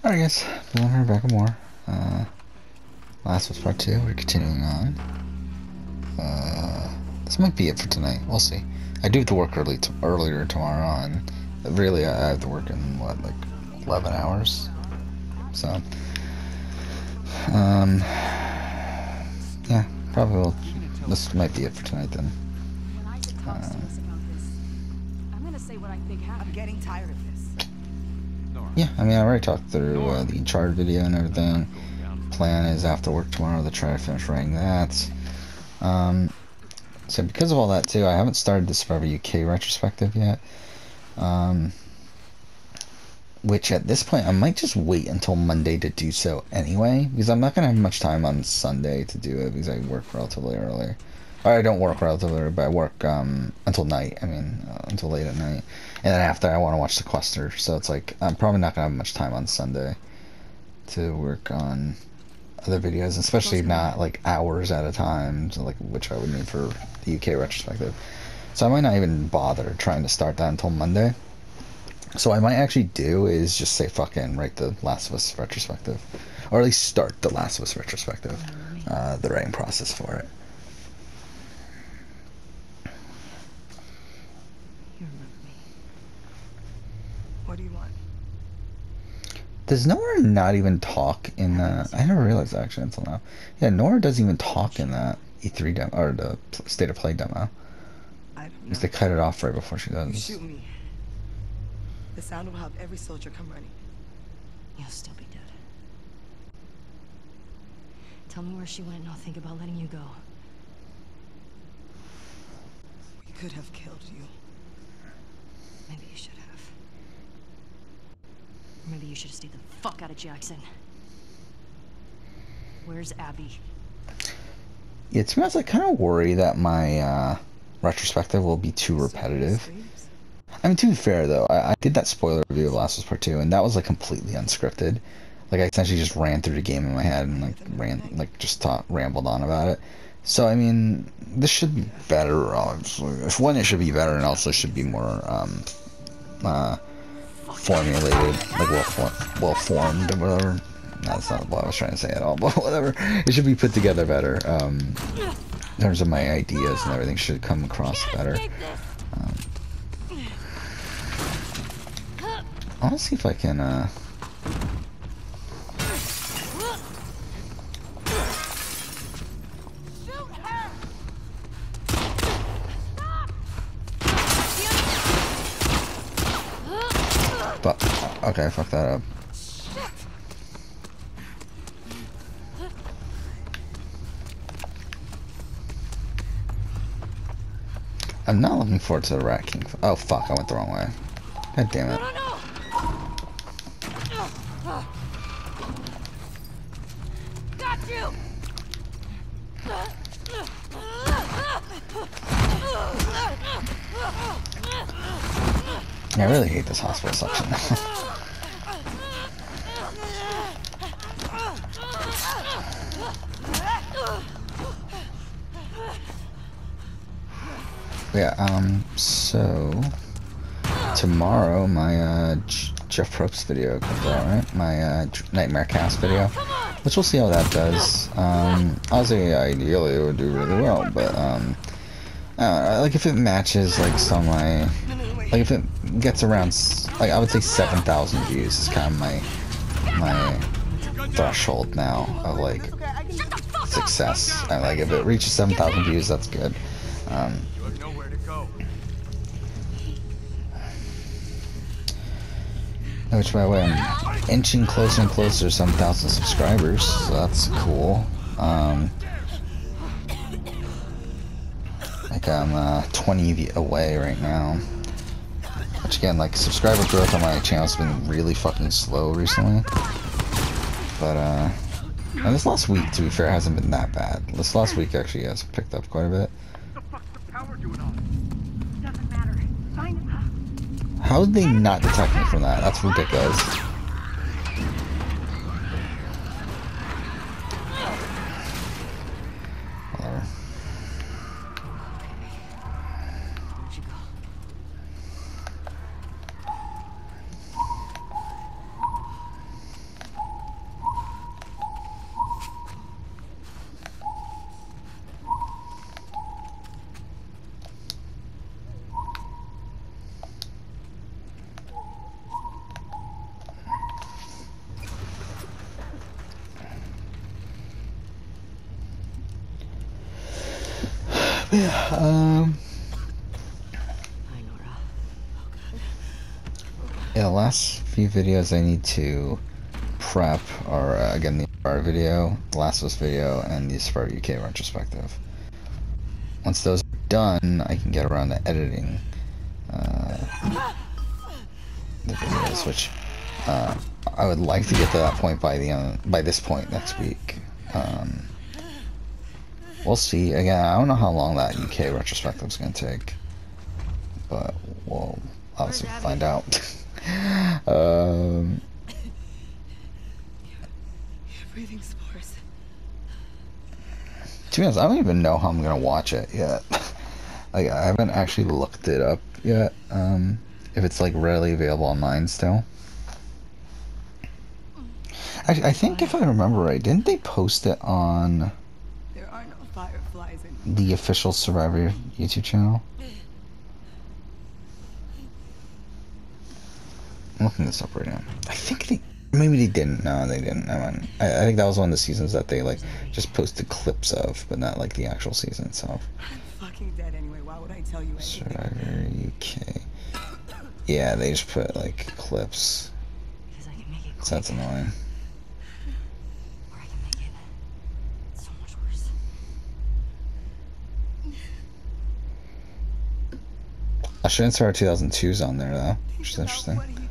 Alright guys, we're back with more. Last was part 2, we're continuing on. This might be it for tonight, we'll see. I do have to work earlier tomorrow on. Really, I have to work in, what, like 11 hours? So, yeah, probably will. This might be it for tonight then. I'm gonna say what I think happened. I'm getting tired of this. Yeah, I mean, I already talked through the Uncharted video and everything. Plan is after work tomorrow to try to finish writing that. So because of all that too, I haven't started the Survivor UK retrospective yet. Which at this point I might just wait until Monday to do so anyway, because I'm not gonna have much time on Sunday to do it because I work relatively early. Or I don't work relatively early, but I work until night. I mean, until late at night, and then after I want to watch Sequester. So it's like I'm probably not gonna have much time on Sunday to work on other videos, especially not like hours at a time, so like which I would need for the UK retrospective. So I might not even bother trying to start that until Monday. So what I might actually do is just say fucking write the Last of Us retrospective, or at least start the Last of Us retrospective, the writing process for it. You remember me. What do you want? Does Nora not even talk in the... I never realized that actually until now. Yeah, Nora doesn't even talk in that E3 demo, or the State of Play demo. Because they cut it off right before she does. You shoot me. The sound will have every soldier come running. You'll still be dead. Tell me where she went and I'll think about letting you go. We could have killed you. Maybe you should have. Or maybe you should have stayed the fuck out of Jackson. Where's Abby? Yeah, to be honest, I kind of worry that my retrospective will be too repetitive. I mean, to be fair though, I did that spoiler review of Last of Us Part 2, and that was like completely unscripted. Like I essentially just ran through the game in my head and like rambled on about it. So I mean, this should be better. Obviously, if one, it should be better, and also should be more formulated, like well formed or whatever. That's not what I was trying to say at all, but whatever. It should be put together better. In terms of my ideas and everything, should come across better. I'll see if I can, but, okay, fuck that up. I'm not looking forward to the Rat King. Oh, fuck, I went the wrong way. God damn it. Got you! I really hate this hospital section. Yeah, so tomorrow my Jeff Probst video comes out, right? My Nightmare Cast video, which we'll see how that does. Obviously, ideally it would do really well, but like if it matches like some like if it gets around like I would say 7,000 views is kind of my threshold now of like success. Like if it reaches 7,000 views, that's good. Which, by the way, I'm inching closer and closer to some 1,000 subscribers, so that's cool. Like I'm 20 away right now. Which again, like subscriber growth on my channel has been really fucking slow recently. But and this last week, to be fair, hasn't been that bad. This last week actually has picked up quite a bit. How did they not detect me from that? That's ridiculous. Whatever. Yeah, Hi, Nora. yeah, the last few videos I need to prep are, again, the Sparta video, the Last of Us video, and the Sparta UK retrospective. Once those are done, I can get around to editing the videos, which I would like to get to that point by this point next week. We'll see. Again, I don't know how long that UK retrospective is going to take, but we'll obviously find out. You're breathing spores. To be honest, I don't even know how I'm going to watch it yet. Like, I haven't actually looked it up yet. If it's like readily available online still. Actually, I think if I remember right, didn't they post it on There are no fireflies in. the official Survivor YouTube channel? I'm looking this up right now. I think maybe they didn't. No, they didn't. I think that was one of the seasons that they like just posted clips of, but not like the actual season itself. I'm fucking dead anyway. Why would I tell you anything? Survivor UK. Yeah, they just put like clips. Because I can make it quick. So that's annoying. Or I can make it so much worse. Australian Survivor 2002 is on there though, which is interesting. What he did.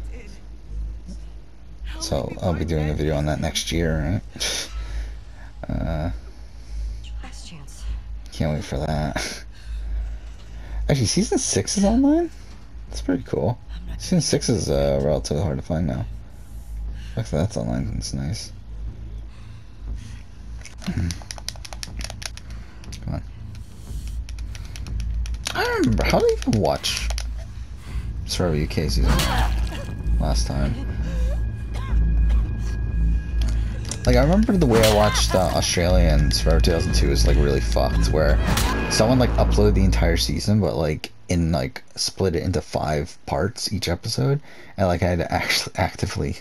How So many people I'll be are doing a dead video on that because next year, right? Last chance. Can't wait for that. Actually, season 6 is online? That's pretty cool. Season 6 is relatively hard to find now. The fact that that's online is nice. Come on. I don't remember. How did I even watch Survivor UK season 1 last time? Like, I remember the way I watched Australian Survivor 2002 was like really fucked, where someone like uploaded the entire season, but like in like split it into 5 parts each episode, and like I had to actually actively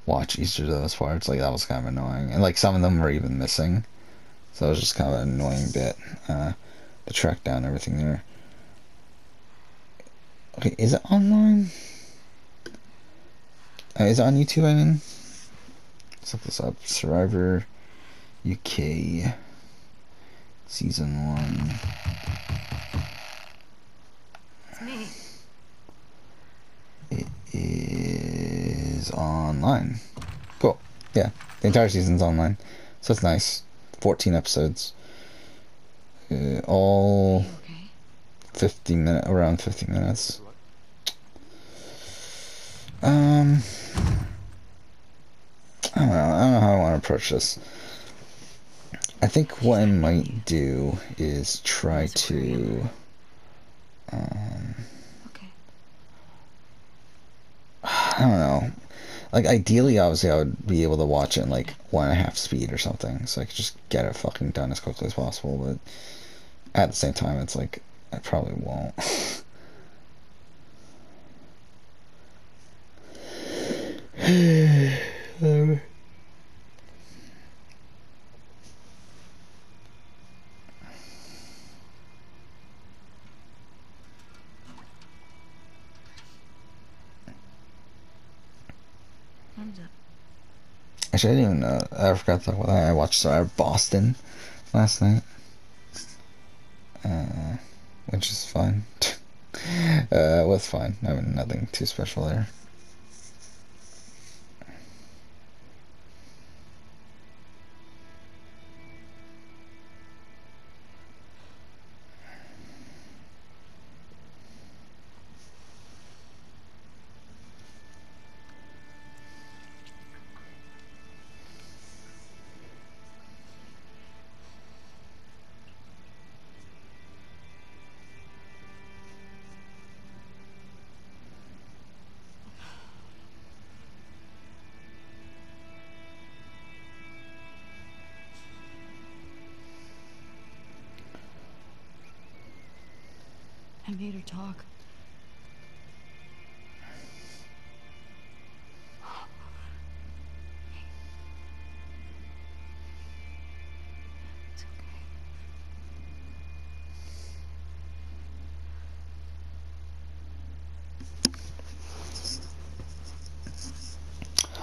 watch each of those parts. Like that was kind of annoying, and like some of them were even missing, so it was just kind of an annoying bit to track down everything there. Okay, is it online? Is it on YouTube? I mean. Let's look this up. Survivor UK Season 1. It's me. It is online. Cool. Yeah, the entire season's online. So it's nice. 14 episodes. All Okay. 50 minutes, around 50 minutes. I don't know how I want to approach this. I think what I might do is try to Okay. I don't know. Like ideally, obviously, I would be able to watch it in like 1.5 speed or something, so I could just get it fucking done as quickly as possible. But at the same time, it's like I probably won't. Thumbs up. Actually, I didn't even know. I forgot to talk about that. I watched Boston last night, which is fun. It was fine. I mean, nothing too special there. I made her talk. It's okay.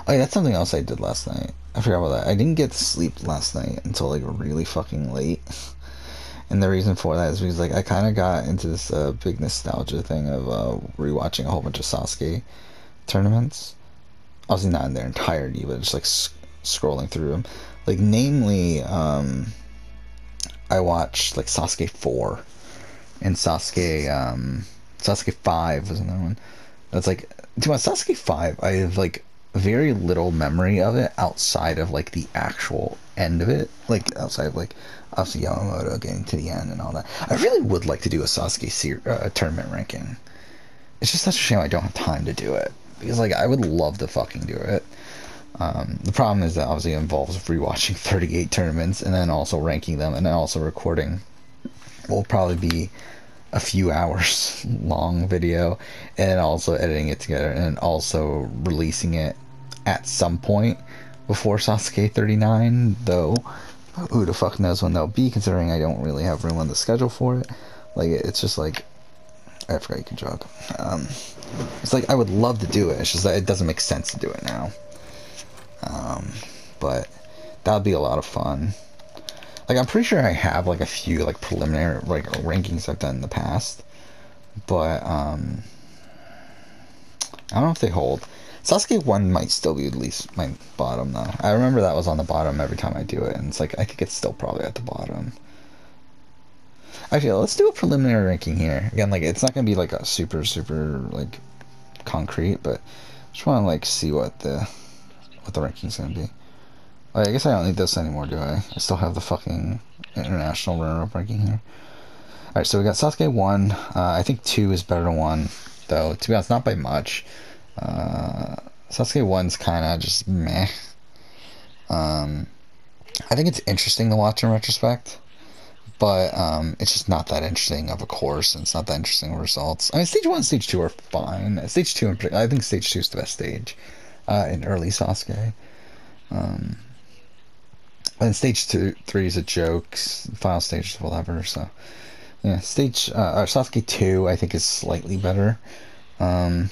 Oh, yeah, that's something else I did last night. I forgot about that. I didn't get to sleep last night until like really fucking late. And the reason for that is because like I kind of got into this big nostalgia thing of rewatching a whole bunch of Sasuke tournaments. Obviously not in their entirety, but just like scrolling through them. Like namely, I watched like Sasuke 4 and Sasuke 5 was another one. That's like, to my Sasuke 5, I have like very little memory of it outside of like the actual end of it. Like outside of like obviously Yamamoto getting to the end and all that. I really would like to do a Sasuke tournament ranking. It's just such a shame I don't have time to do it. Because like I would love to fucking do it. The problem is that obviously it involves rewatching 38 tournaments and then also ranking them and then also recording. Will probably be a few hours long video and also editing it together and also releasing it at some point before Sasuke 39, though who the fuck knows when that'll be, considering I don't really have room on the schedule for it. Like it's just like I forgot you can jog. It's like I would love to do it, it's just that it doesn't make sense to do it now. But that would be a lot of fun. Like I'm pretty sure I have like a few like preliminary like rankings I've done in the past, but I don't know if they hold. Sasuke 1 might still be at least my bottom though. I remember that was on the bottom every time I do it, and it's like I think it's still probably at the bottom. Actually, let's do a preliminary ranking here. Again, like it's not gonna be like a super like concrete, but just want to like see what the ranking's gonna be. I guess I don't need this anymore, do I? I still have the fucking international runner-up ranking here. Alright, so we got Sasuke 1. I think 2 is better than 1, though, to be honest, not by much. Sasuke 1's kind of just meh. I think it's interesting to watch in retrospect, but it's just not that interesting of a course, and it's not that interesting of results. I mean, Stage 1 and Stage 2 are fine. Stage 2, I think Stage 2 is the best stage in early Sasuke. And stage 3 is a joke. Final stage is whatever. So yeah, Sasuke 2 I think is slightly better. I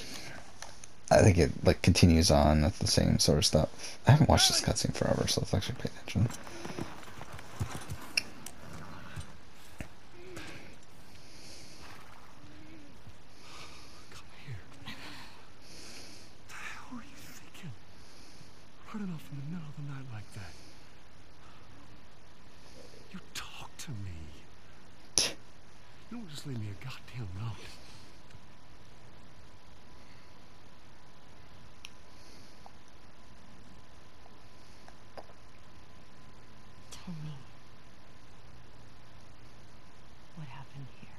think it like continues on with the same sort of stuff. I haven't watched this cutscene forever, so let's actually pay attention. Come here. What the hell are you thinking? Running off in the middle of the night like that. You talk to me. You don't just leave me a goddamn note. Tell me. What happened here?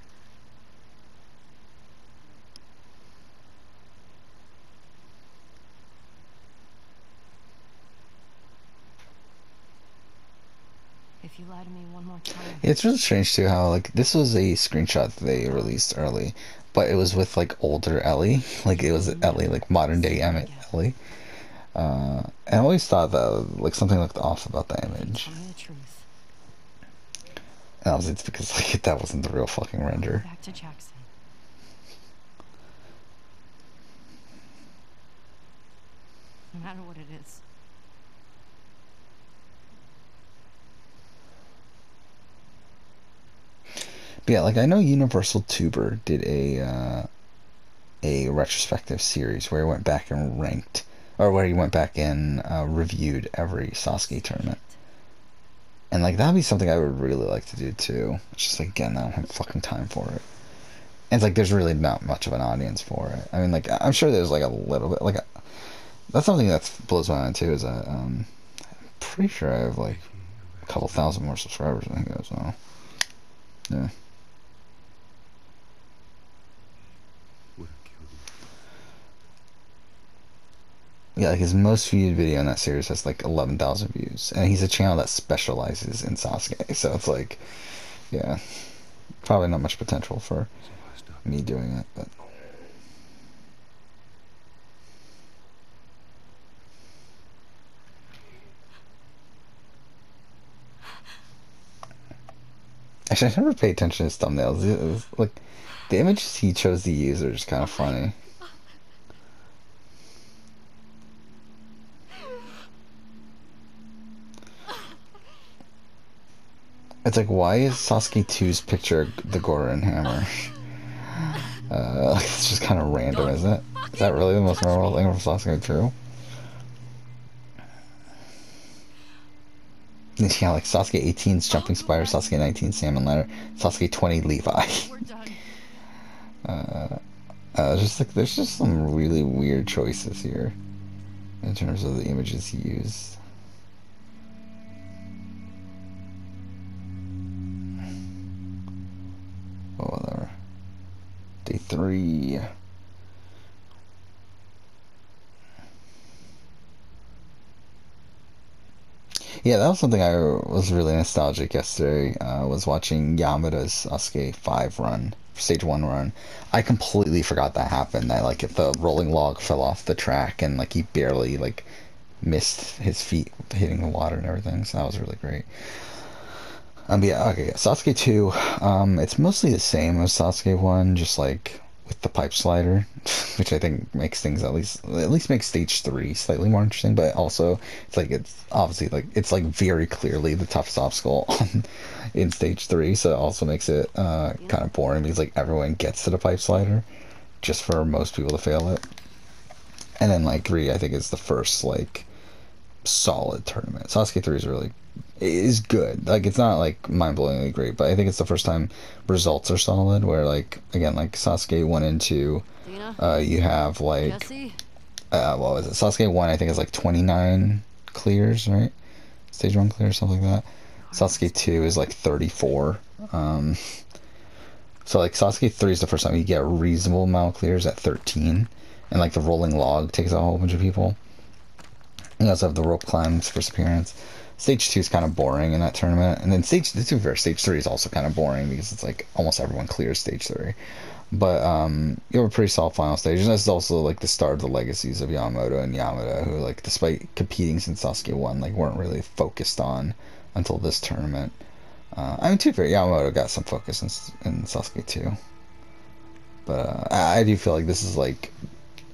If you lie to me one more time. Yeah, it's really strange too how like this was a screenshot that they released early, but it was with like older Ellie, like it was Ellie, like modern day Emmett Ellie. And I always thought that like something looked off about the image. Tell me the truth. And obviously it's because like that wasn't the real fucking render. Back to Jackson. No matter what it is. But yeah, like I know Universal Tuber did a retrospective series where he went back and ranked, or where he went back and reviewed every Sasuke tournament. And like that'd be something I would really like to do too. It's just like again, I don't have fucking time for it. And it's like there's really not much of an audience for it. I mean, like I'm sure there's like a little bit. Like that's something that blows my mind too. Is that I'm pretty sure I have like a couple thousand more subscribers than he does. So yeah. Yeah, like his most viewed video in that series has like 11,000 views, and he's a channel that specializes in Sasuke, so it's like, yeah, probably not much potential for me doing it, but. Actually, I never paid attention to his thumbnails. It was like, the images he chose to use are just kind of funny. It's like, why is Sasuke 2's picture the Goron hammer? It's just kind of random, isn't it? Is that really the most memorable thing from Sasuke 2? Yeah, like Sasuke 18's Jumping Spider, Sasuke 19 Salmon Ladder, Sasuke 20 Levi. We're done. Just like, there's just some really weird choices here in terms of the images he used. Oh, whatever. Day 3. Yeah, that was something I was really nostalgic yesterday. Was watching Yamada's Sasuke 5 run, stage 1 run. I completely forgot that happened. That like if the rolling log fell off the track and like he barely like missed his feet hitting the water and everything. So that was really great. But yeah, okay, Sasuke 2, it's mostly the same as Sasuke 1, just like with the pipe slider, which I think makes things at least makes stage 3 slightly more interesting, but also it's obviously like it's like very clearly the toughest obstacle in stage 3, so it also makes it kind of boring because like everyone gets to the pipe slider just for most people to fail it. And then like 3 I think is the first like solid tournament. Sasuke 3 is good. Like it's not like mind-blowingly great, but I think it's the first time results are solid. Where like again, like Sasuke 1 and 2, Dina? you have like Jesse? what was it? Sasuke 1 I think is like 29 clears, right? Stage 1 clears, something like that. Sasuke 2 is like 34. So like Sasuke 3 is the first time you get a reasonable amount of clears at 13, and like the rolling log takes out a whole bunch of people. You also have the rope climbs first appearance. Stage 2 is kind of boring in that tournament, and then stage 3 is also kind of boring because it's like almost everyone clears stage 3. But you have a pretty solid final stage, and that's also like the start of the legacies of Yamamoto and Yamada, who like despite competing since Sasuke 1, like weren't really focused on until this tournament. I mean, to be fair, Yamamoto got some focus in Sasuke 2, but I do feel like this is like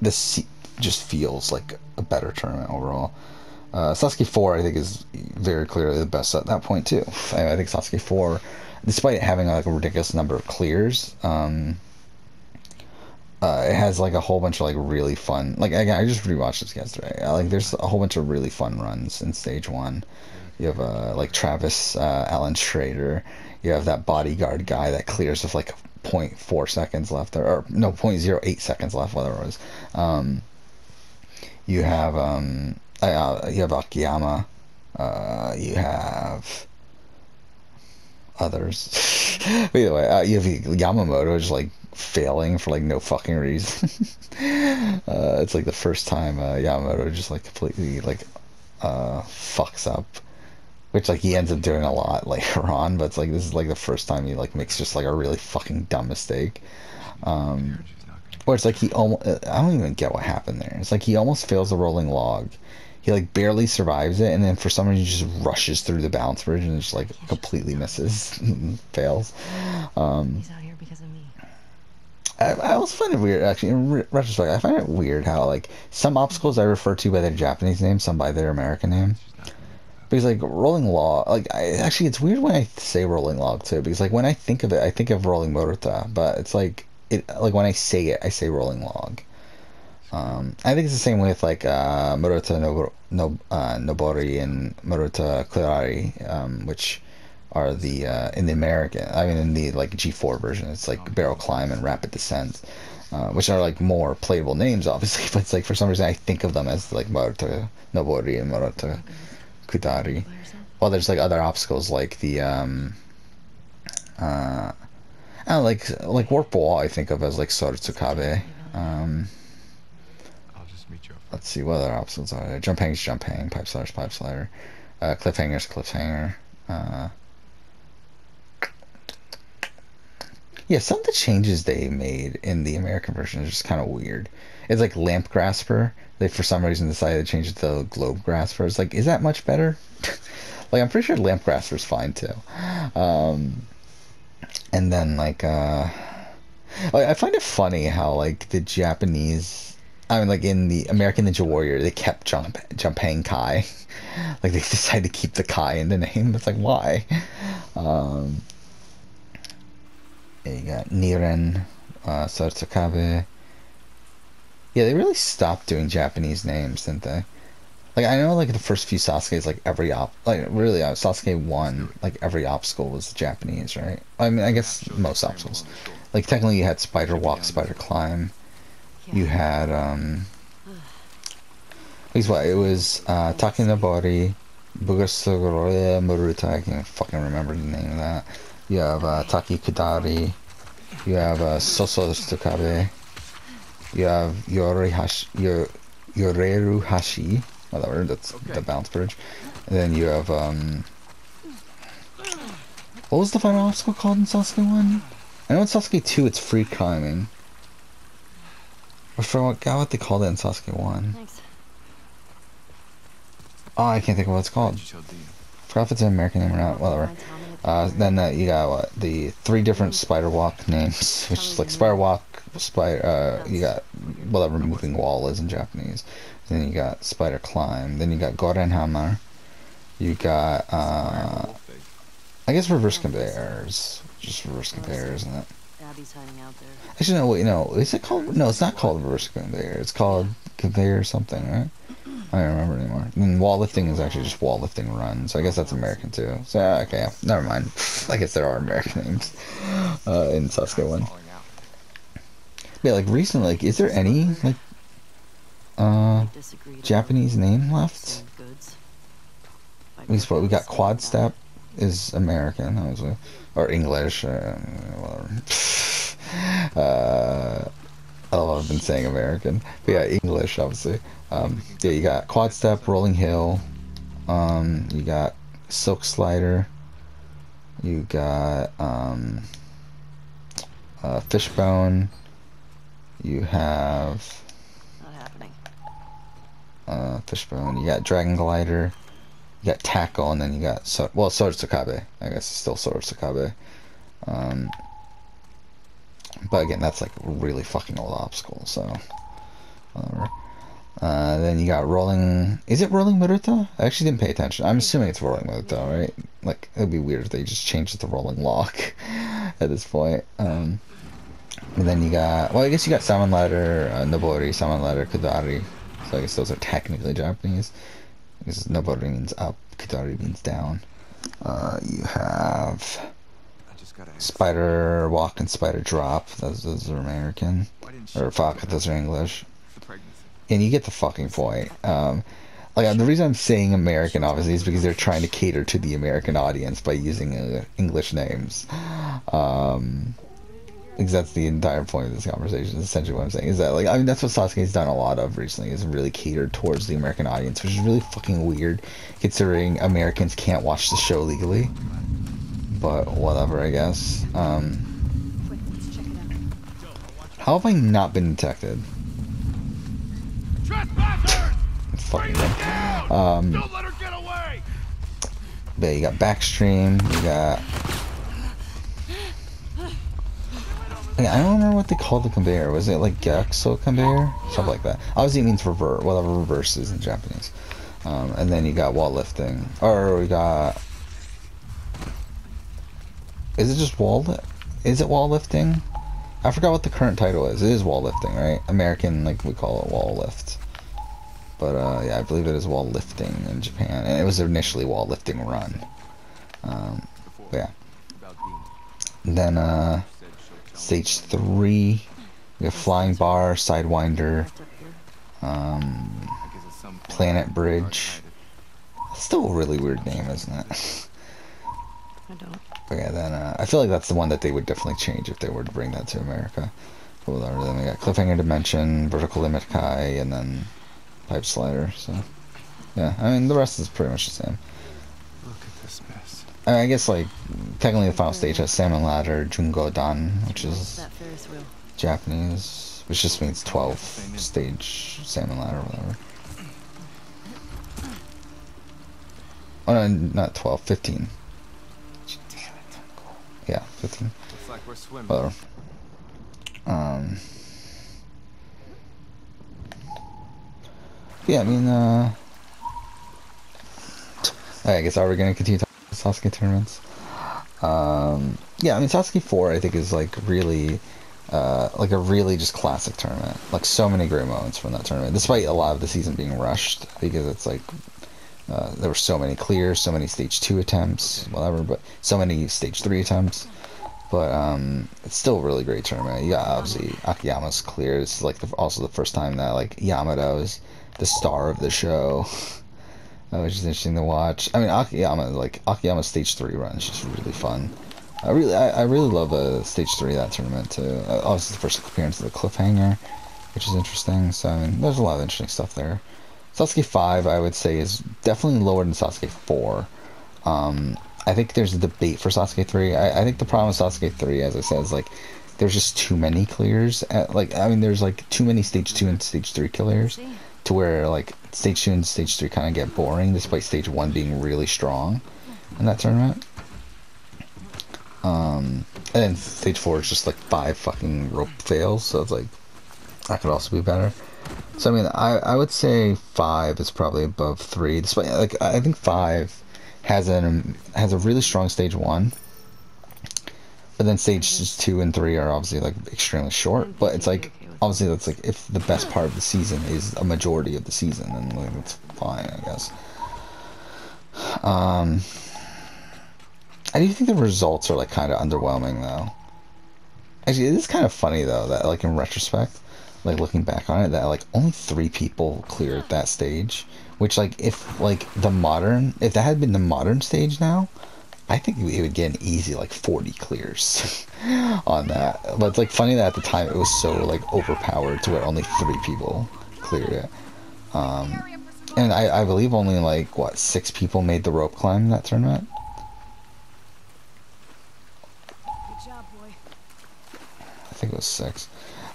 this just feels like a better tournament overall. Sasuke 4, I think, is very clearly the best at that point too. I think Sasuke 4, despite it having like a ridiculous number of clears, it has like a whole bunch of like really fun. Like again, I just rewatched this yesterday. Like there's a whole bunch of really fun runs in stage 1. You have like Travis Allen Schrader. You have that bodyguard guy that clears with like zero point 0.4 seconds left, or no, 0.08 seconds left, whatever it was. You have Akiyama. You have others. But either way, you have Yamamoto just like failing for like no fucking reason. It's like the first time Yamamoto just like completely like fucks up, which like he ends up doing a lot later on, but it's like this is like the first time he like makes just like a really fucking dumb mistake. Or it's like he almost, I don't even get what happened there. It's like he almost fails the rolling log. He like barely survives it, and then for some reason he just rushes through the balance bridge and just like completely misses, fails. He's out here because of me. I also find it weird, actually, in retrospect, I find it weird how like some obstacles I refer to by their Japanese name, some by their American name. Because like rolling log, like actually it's weird when I say rolling log too, because like when I think of it, I think of rolling Morita, but it's like like when I say it, I say rolling log. I think it's the same with like Morita Nobori and Morita Kurari, which are the in the American, I mean in the like G4 version, it's like barrel climb and rapid descent, which are like more playable names, obviously, but it's like for some reason I think of them as like Morita Nobori and Morita Kudari. Well, there's like other obstacles like the I don't know, like warp wall I think of as like Sorutsukabe. I'll just meet you up. Let's see what other obstacles are there. Jump hang's jump hang, pipe slider's pipe slider, cliffhanger's cliffhanger. Yeah, some of the changes they made in the American version is just kind of weird. It's like lamp grasper. They for some reason decided to change it to globe grasper. It's like, is that much better? Like I'm pretty sure lamp grasper's fine too. And then like I find it funny how like the Japanese, I mean like in the American Ninja Warrior they kept Junpei Kai. Like they decided to keep the Kai in the name. It's like why? Um, yeah, you got Niren, Sorotsukabe. Yeah, they really stopped doing Japanese names, didn't they? Like, I know, like, the first few Sasuke's, like, really, Sasuke 1, like, every obstacle was Japanese, right? I mean, I guess most obstacles. Like, technically you had Spider Walk, Spider Climb. You had, he's what, it was, Takinobori, Bugasugoroya Muruta, I can't fucking remember the name of that. You have, Taki Kudari. You have, Soso Tsukabe. You have Yoreru Hashi, whatever, that's the bounce bridge. And then you have, what was the final obstacle called in Sasuke 1? I know in Sasuke 2 it's free climbing. I forgot what they called it in Sasuke 1. Thanks. Oh, I can't think of what it's called. Forgot if it's an American name or not, whatever. Then you got, what, the 3 different Spider Walk names, which is like Spider Walk, you got whatever moving wall is in Japanese. Then you got Spider Climb. Then you got Goren Hammer. You got, I guess reverse conveyors. Just reverse conveyors, isn't it? Abby's hiding out there. Actually, no, wait, no. Is it called? No, it's not called reverse conveyor. It's called conveyor something, right? I don't remember anymore. And wall lifting is actually just wall lifting run, so I guess that's American too. So, okay, yeah, never mind. I guess there are American names in Sasuke 1. Yeah, like recently, like, is there any, like, Japanese name left? At least what we got, Quad Step is American, obviously. Or English, whatever. I don't know, I've been saying American. But yeah, English, obviously. Yeah, you got Quad Step, Rolling Hill. You got Silk Slider. You got Fishbone. You have Not happening. Fishbone. You got Dragon Glider. You got Tackle, and then you got Sorotsukabe. I guess it's still Sorotsukabe. But again, that's like really fucking old obstacle, so whatever. Then you got Rolling. Is it Rolling Muruta? I actually didn't pay attention. I'm assuming it's Rolling Muruta, right? Like, it would be weird if they just changed it to Rolling Lock at this point. And then you got, well, I guess you got Salmon Ladder, Nobori, Salmon Ladder, Kudari. So I guess those are technically Japanese. Because Nobori means up, Kudari means down. You have Spider Walk and Spider Drop. Those are American. Or fuck, those are English. And you get the fucking point. Like, the reason I'm saying American, obviously, is because they're trying to cater to the American audience by using English names. Because that's the entire point of this conversation, is essentially what I'm saying. Is that, like, I mean, that's what Sasuke's done a lot of recently, is really catered towards the American audience, which is really fucking weird, considering Americans can't watch the show legally. But whatever, I guess. How have I not been detected? Fucking dumb. Don't let her get away. But you got Backstream, you got... I don't remember what they called the conveyor. Was it like Gyakuso conveyor? Something like that. Obviously it means reverse, whatever reverse is in Japanese. And then you got wall lifting. Or we got... Is it just is it wall lifting? I forgot what the current title is. It is wall lifting, right? American, like, we call it wall lift. But, yeah, I believe it is wall lifting in Japan. And it was initially wall lifting run. But yeah. And then, stage 3, we have Flying Bar, Sidewinder, Planet Bridge. Still a really weird name, isn't it? I don't. But yeah, then, I feel like that's the one that they would definitely change if they were to bring that to America. But whatever, then we got Cliffhanger Dimension, Vertical Limit Kai, and then Pipe Slider, so... Yeah, I mean, the rest is pretty much the same. Look at this mess. I mean, I guess, like, technically the final stage has Salmon Ladder, Jungo Dan, which is That Ferris wheel. Japanese, which just means 12 stage Salmon Ladder or whatever. Oh no, not 12, 15. Damn it. Cool. Yeah, 15. Looks like we're swimming. Whatever. Yeah, I mean, I guess, are we gonna continue talking about Sasuke tournaments? Yeah, I mean Sasuke 4 I think is like a really just classic tournament. Like so many great moments from that tournament, despite a lot of the season being rushed because it's like there were so many clears, so many stage 2 attempts, whatever, but so many stage 3 attempts. But it's still a really great tournament. You got obviously Akiyama's clear. This is like also the first time that like Yamada was the star of the show, which is interesting to watch. I mean Akiyama's stage 3 run is just really fun. I really love stage 3 of that tournament too. Obviously the first appearance of the cliffhanger, which is interesting. So I mean there's a lot of interesting stuff there. Sasuke 5 I would say is definitely lower than Sasuke 4. I think there's a debate for Sasuke 3. I think the problem with Sasuke 3, as I said, is like there's just too many clears. I mean, there's like too many stage 2 and stage 3 clears to where like stage 2 and stage 3 kind of get boring, despite stage 1 being really strong in that tournament. And then stage 4 is just like 5 fucking rope fails, so it's like that could also be better. So I mean, I would say 5 is probably above 3, despite like I think 5 has a really strong stage 1, but then stages 2 and 3 are obviously like extremely short. But it's like obviously that's like if the best part of the season is a majority of the season, then like, that's fine, I guess. I do think the results are like kind of underwhelming though. Actually, it is kind of funny though that like in retrospect, like looking back on it, that like only 3 people cleared that stage. Which like if that had been the modern stage now, I think it would get an easy like 40 clears on that. But it's like funny that at the time it was so like overpowered to where only 3 people cleared it. And I believe only like what 6 people made the rope climb in that tournament. Good job, boy. I think it was 6.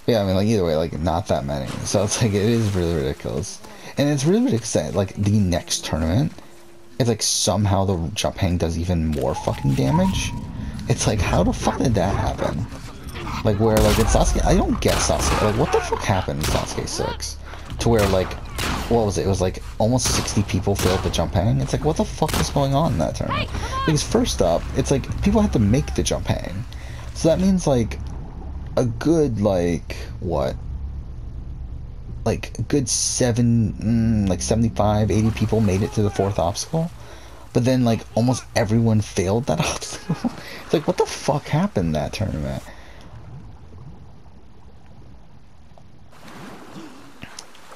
But yeah, I mean like either way, like not that many. So it's like it is really ridiculous. And it's really ridiculous that like the next tournament, it's like somehow the jump hang does even more fucking damage. It's like how the fuck did that happen? Like where like in Sasuke, I don't get Sasuke. Like what the fuck happened in Sasuke 6? To where like, what was it? It was like almost 60 people failed the jump hang. It's like what the fuck is going on in that tournament? Because first up, it's like people have to make the jump hang. So that means like a good like what? Like a good 75, 80 people made it to the 4th obstacle, but then like almost everyone failed that obstacle. It's like what the fuck happened in that tournament?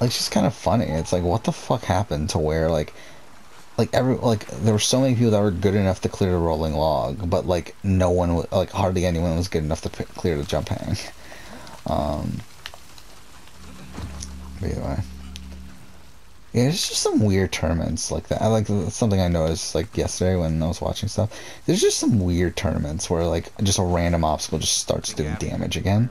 Like it's just kind of funny. It's like what the fuck happened to where like there were so many people that were good enough to clear the rolling log, but like no one like hardly anyone was good enough to clear the jump hang. Anyway, yeah, it's just some weird tournaments like that. I like something I noticed like yesterday when I was watching stuff. There's just some weird tournaments where like just a random obstacle just starts doing damage again,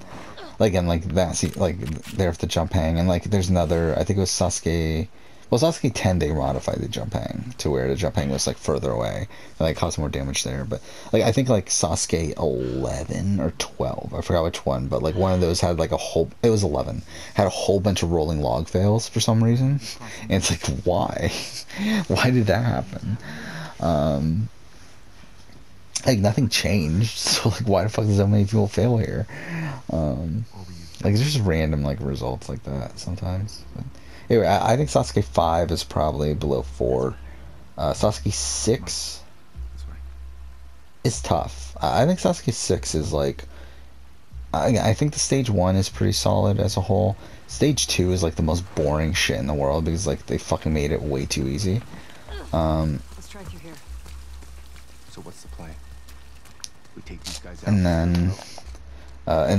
like and like that's like there's the jump hang, and like there's another. I think it was Sasuke. Well, Sasuke 10 they modified the jump hang to where the jump hang was like further away and like caused more damage there. But like I think like Sasuke 11 or 12, I forgot which one, but like one of those had like it was 11, had a whole bunch of rolling log fails for some reason. And it's like why? Why did that happen? Like nothing changed, so like why the fuck does so many people fail here? Like there's just random like results like that sometimes. But anyway, I think Sasuke 5 is probably below 4. Sasuke 6 is tough. I think Sasuke 6 is like... I think the stage 1 is pretty solid as a whole. Stage 2 is like the most boring shit in the world because like they fucking made it way too easy. Let's try through here. So what's the play? We take these guys out. And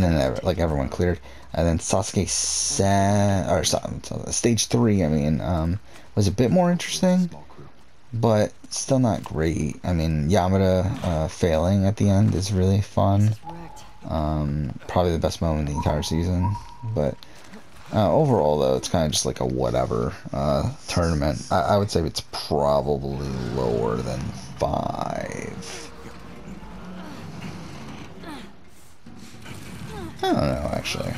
then like everyone cleared. And then Sasuke stage 3, I mean, was a bit more interesting, but still not great. I mean, Yamada failing at the end is really fun. Probably the best moment in the entire season. But overall, though, it's kind of just like a whatever tournament. I would say it's probably lower than 5. I don't know, actually.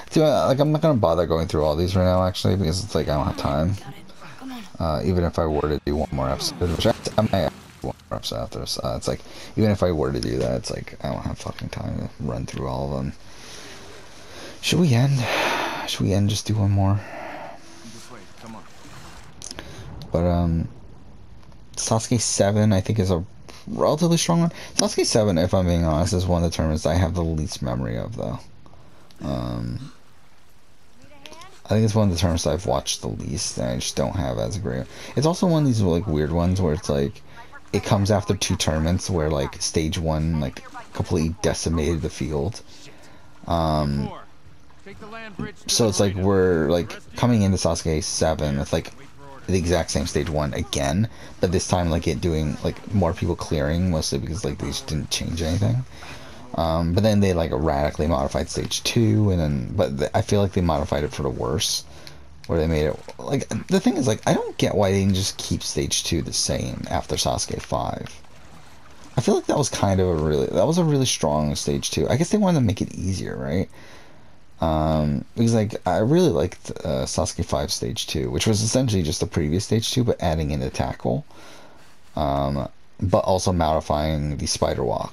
See, like, I'm not gonna bother going through all these right now, actually, because it's like I don't have time. Even if I were to do one more episode, which I might reps after. So it's like, even if I were to do that, it's like I don't have fucking time to run through all of them. Should we end? Should we end? Just do one more. This way. Come on. But Sasuke 7 I think is a relatively strong one. Sasuke 7, if I'm being honest, is one of the tournaments I have the least memory of, though. I think it's one of the tournaments I've watched the least, and I just don't have as great. It's also one of these like weird ones where it's like it comes after 2 tournaments where like stage 1 like completely decimated the field. Take the land bridge to So the it's like marina. we're like coming into Sasuke 7 with like the exact same stage 1 again, but this time like it doing like more people clearing, mostly because like they just didn't change anything. But then they like radically modified stage 2, and then I feel like they modified it for the worse, where they made it like the thing is like I don't get why they didn't just keep stage 2 the same after Sasuke 5. I feel like that was kind of a really strong stage 2. I guess they wanted to make it easier, right? Because like I really liked Sasuke 5 stage 2, which was essentially just the previous stage 2 but adding in a tackle, but also modifying the spider walk.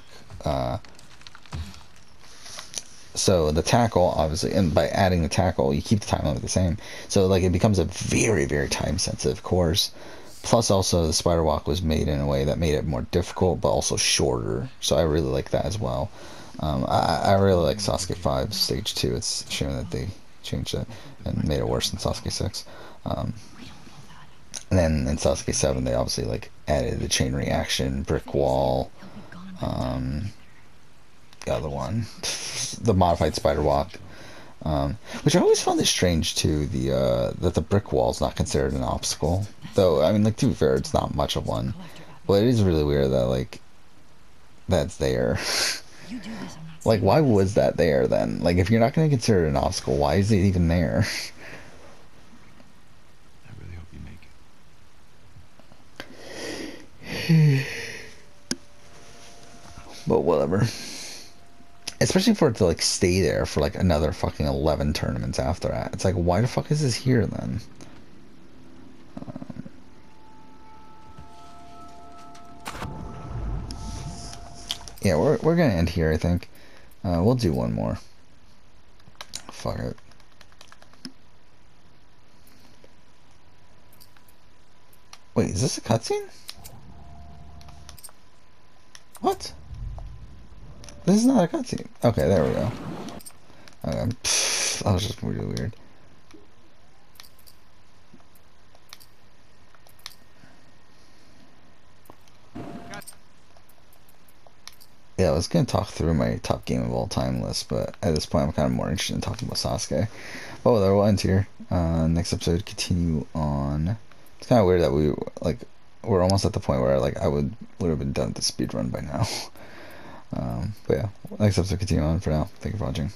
So the tackle, obviously, and by adding the tackle, you keep the time limit the same. So like it becomes a very, very time sensitive course. Plus, also the spider walk was made in a way that made it more difficult, but also shorter. So I really like that as well. I really like Sasuke 5 stage 2. It's a shame that they changed it and made it worse than Sasuke 6. And then in Sasuke 7, they obviously like added the chain reaction, brick wall. The other one, the modified spider walk, which I always found it strange too. That the brick wall is not considered an obstacle, though. I mean, like to be fair, it's not much of one, but it is really weird that like that's there. You do this, I'm not Like, why was that there then? Like, if you're not going to consider it an obstacle, why is it even there? I really hope you make it. But whatever. Especially for it to like stay there for like another fucking 11 tournaments after that. It's like, why the fuck is this here then? Yeah, we're gonna end here, I think. We'll do one more. Fuck it. Wait, is this a cutscene? What? This is not a cutscene. Okay, there we go. Okay, that was just really weird. Yeah, I was gonna talk through my top game of all time list, but at this point I'm kind of more interested in talking about Sasuke. Oh, there we'll end here. Next episode, continue on. It's kind of weird that we're almost at the point where like I would have been done with the speed run by now. But yeah, next episode, continue on. For now, thank you for watching.